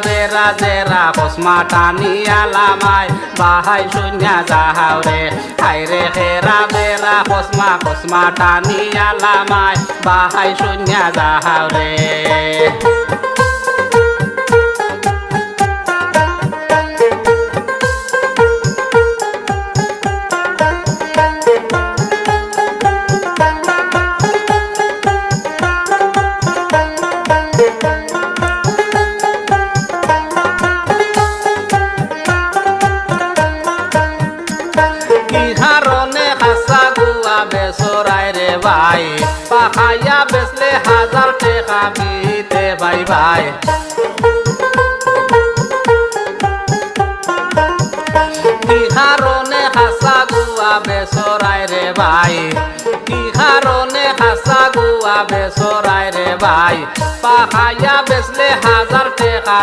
বেড়া জেরা কসমা টানি আলামাই বাহাই শূন্যা যাহাওরে হাইরে খেরা বেড়া কসমা টানি আলামাই বাহাই শূন্যা যাহাওরে বেসরাই রে ভাই পাখাইয়া বেচলে 1000 টাকা বিতে ভাই ভাই কি কারণে হাসা গুয়া বেসরাই রে ভাই কি কারণে হাসা গুয়া বেসরাই রে ভাই পাখাইয়া বেচলে 1000 টাকা